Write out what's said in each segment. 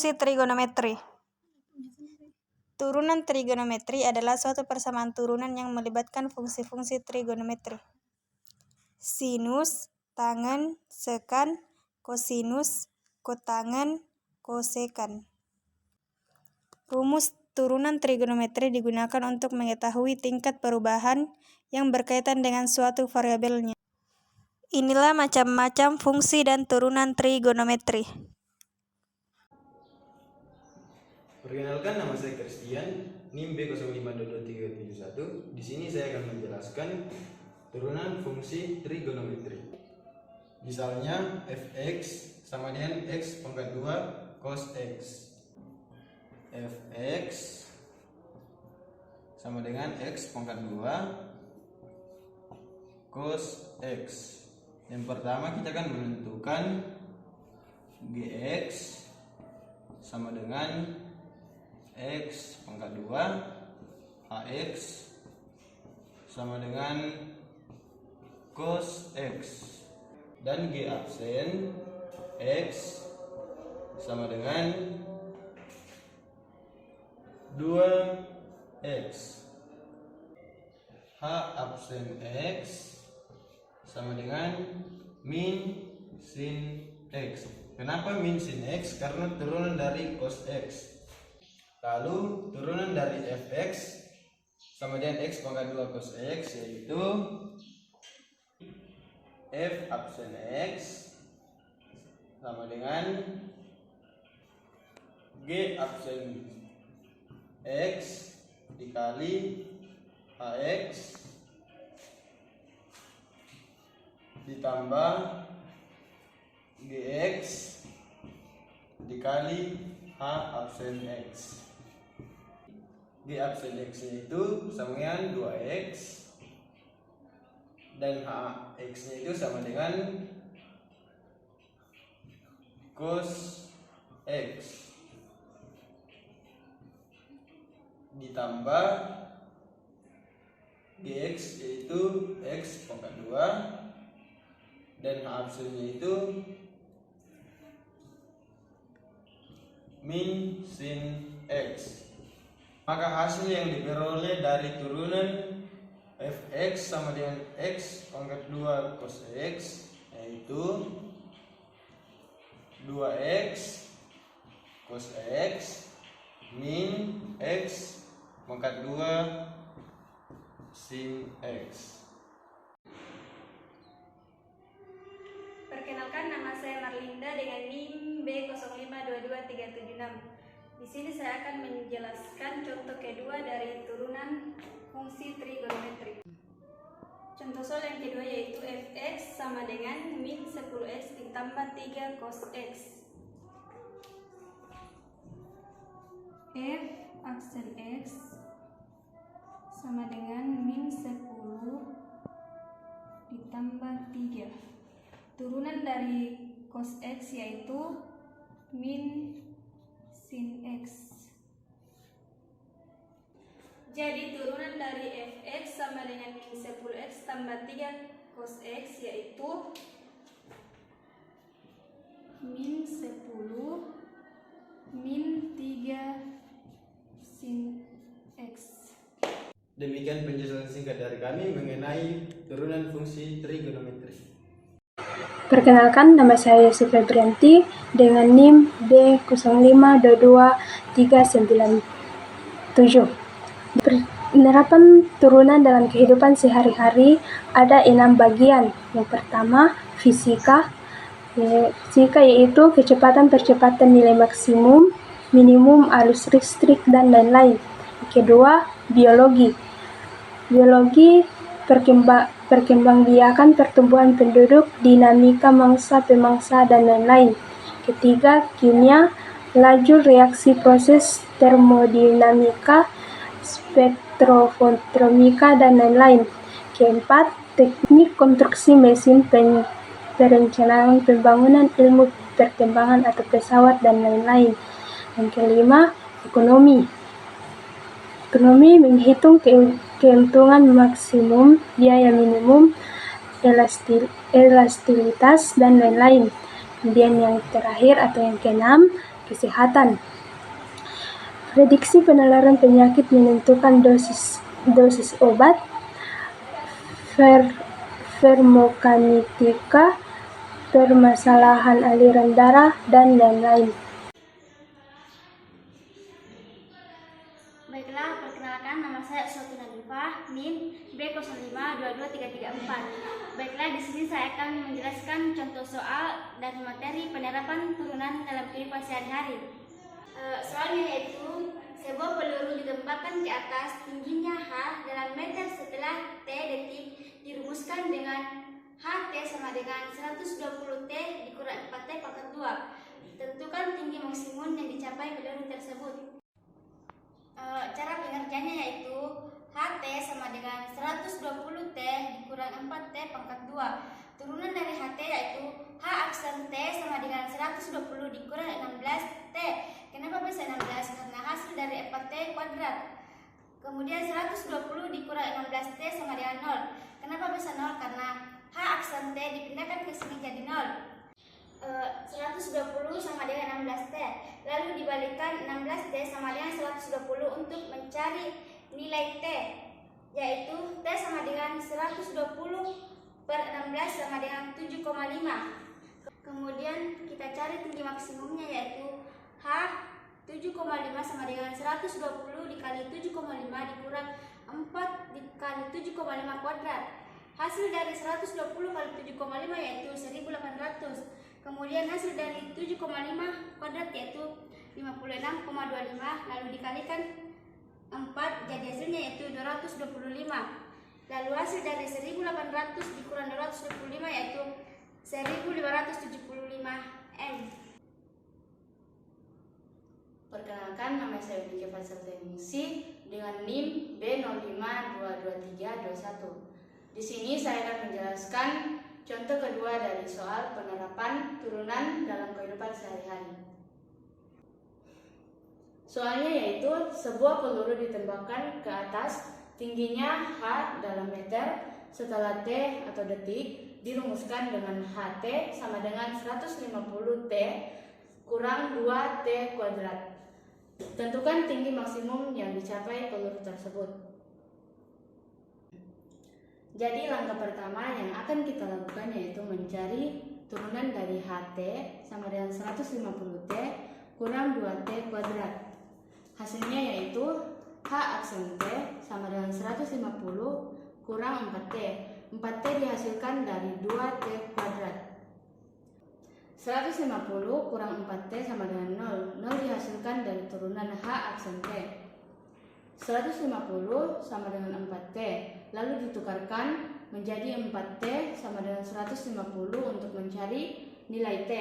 fungsi trigonometri. Turunan trigonometri adalah suatu persamaan turunan yang melibatkan fungsi-fungsi trigonometri. Sinus, tangen, sekan, kosinus, kotangen, kosekan. Rumus turunan trigonometri digunakan untuk mengetahui tingkat perubahan yang berkaitan dengan suatu variabelnya. Inilah macam-macam fungsi dan turunan trigonometri. Perkenalkan, nama saya Christian, NIM B052231. Di sini saya akan menjelaskan turunan fungsi trigonometri. Misalnya fx sama dengan x pangkat 2 cos x. Fx sama dengan x pangkat 2 cos x. Yang pertama kita akan menentukan gx sama dengan x pangkat 2 hx sama dengan cos x, dan g absen x sama dengan 2x, h absen x sama dengan min sin x. Kenapa min sin x? Karena turunan dari cos x. Lalu turunan dari fx sama dengan x pangkat 2 cos x, yaitu f absen x sama dengan g absen x dikali hx ditambah gx dikali h absen x. G absen x itu sama dengan 2x dan hx nya itu sama dengan cos x ditambah gx yaitu x pangkat 2 dan h absennya itu min sin x. Maka hasil yang diperoleh dari turunan fx sama dengan x pangkat 2 cos x yaitu 2x cos x min x pangkat 2 sin x. Perkenalkan, nama saya Marlinda dengan NIM B052236. Di sini saya akan menjelaskan contoh kedua dari turunan fungsi trigonometri. Contoh soal yang kedua yaitu fx sama dengan min 10x ditambah 3 cos x. F absen x sama dengan min 10 ditambah 3. Turunan dari cos x yaitu min sin x. Jadi turunan dari fx sama dengan min 10x tambah 3 cos x yaitu min 10 min 3 sin x. Demikian penjelasan singkat dari kami mengenai turunan fungsi trigonometri. Perkenalkan, nama saya Yusuf Febrianti dengan NIM B05223997. Penerapan turunan dalam kehidupan sehari-hari ada 6 bagian. Yang pertama, fisika. Fisika yaitu kecepatan-percepatan nilai maksimum, minimum, arus listrik, dan lain-lain. Kedua, biologi. Biologi perkembangbiakan pertumbuhan penduduk, dinamika mangsa pemangsa, dan lain-lain. Ketiga, kimia, laju reaksi proses termodinamika, spektrofotometrika, dan lain-lain. Keempat, teknik konstruksi mesin, perencanaan pembangunan, ilmu perkembangan atau pesawat, dan lain-lain. Yang kelima, ekonomi. Ekonomi menghitung keuntungan maksimum, biaya minimum, elastisitas, dan lain-lain. Kemudian yang terakhir atau yang keenam, kesehatan. Prediksi penularan penyakit menentukan dosis obat, farmakokinetika, permasalahan aliran darah, dan lain-lain. Baiklah, perkenalkan, nama saya Sofi Nadifah, NIM B052234. Baiklah, di sini saya akan menjelaskan contoh soal dan materi penerapan turunan dalam kehidupan sehari-hari. Soalnya yaitu sebuah peluru ditembakkan ke atas, tingginya H dalam meter setelah T detik dirumuskan dengan HT sama dengan 120 T dikurang 4 T pangkat 2. Tentukan tinggi maksimum yang dicapai peluru tersebut. Cara pengerjaannya yaitu HT sama dengan 120 T dikurang 4 T pangkat 2. Turunan dari HT yaitu H aksen T sama dengan 120 dikurang 16 T. Kenapa bisa 16? Karena hasil dari 4 T kuadrat. Kemudian 120 dikurang 16 T sama dengan 0. Kenapa bisa 0? Karena H aksen T dipindahkan ke sini jadi 0. 120 sama dengan 16 T. Lalu dibalikan 16 T sama dengan 120 untuk mencari nilai T, yaitu T sama dengan 120 per 16 sama dengan 7,5. Kemudian kita cari tinggi maksimumnya yaitu H 7,5 sama dengan 120 dikali 7,5 dikurang 4 dikali 7,5 kuadrat. Hasil dari 120 kali 7,5 yaitu 1800. Kemudian hasil dari 7,5 kuadrat yaitu 56,25, lalu dikalikan 4, jadi hasilnya yaitu 225. Lalu hasil dari 1800 dikurang 225 yaitu 1575 M. Perkenalkan, nama saya Bika Fatsarteningsi dengan NIM B05222321. Di sini saya akan menjelaskan contoh kedua dari soal penerapan turunan dalam kehidupan sehari-hari. Soalnya yaitu sebuah peluru ditembakkan ke atas, tingginya H dalam meter, setelah T atau detik dirumuskan dengan HT sama dengan 150 T kurang 2 T kuadrat. Tentukan tinggi maksimum yang dicapai peluru tersebut. Jadi langkah pertama yang akan kita lakukan yaitu mencari turunan dari HT sama dengan 150 T kurang 2 T kuadrat. Hasilnya yaitu H aksen T sama dengan 150 kurang 4 T. 4 T dihasilkan dari 2 T kuadrat. 150 kurang 4 T sama dengan 0. 0 dihasilkan dari turunan H aksen T. 150 sama dengan 4 T, lalu ditukarkan menjadi 4 T sama dengan 150 untuk mencari nilai T.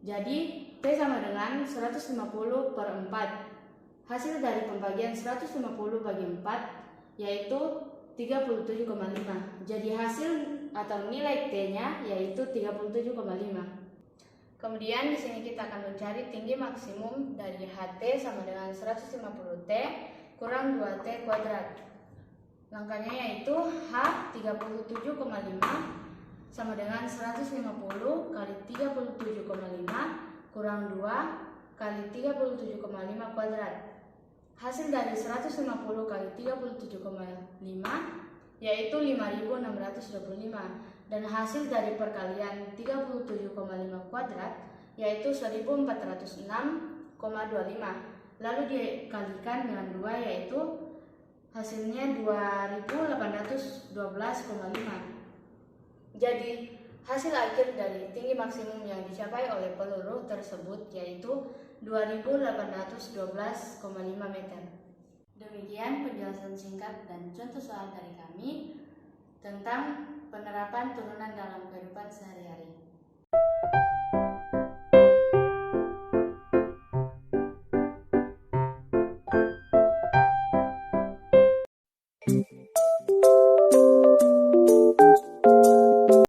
Jadi T sama dengan 150 per 4. Hasil dari pembagian 150 bagi 4 yaitu 37,5. Jadi hasil atau nilai T-nya yaitu 37,5. Kemudian di sini kita akan mencari tinggi maksimum dari HT sama dengan 150 T kurang 2 T kuadrat. Langkahnya yaitu H 37,5 sama dengan 150 kali 37,5 kurang 2 kali 37,5 kuadrat. Hasil dari 150 kali 37,5 yaitu 5625, dan hasil dari perkalian 37,5 kuadrat yaitu 1406,25, lalu dikalikan dengan 2 yaitu hasilnya 2812,5. Jadi hasil akhir dari tinggi maksimum yang dicapai oleh peluru tersebut yaitu 2812,5 meter. Demikian penjelasan singkat dan contoh soal dari kami tentang penerapan turunan dalam kehidupan sehari-hari.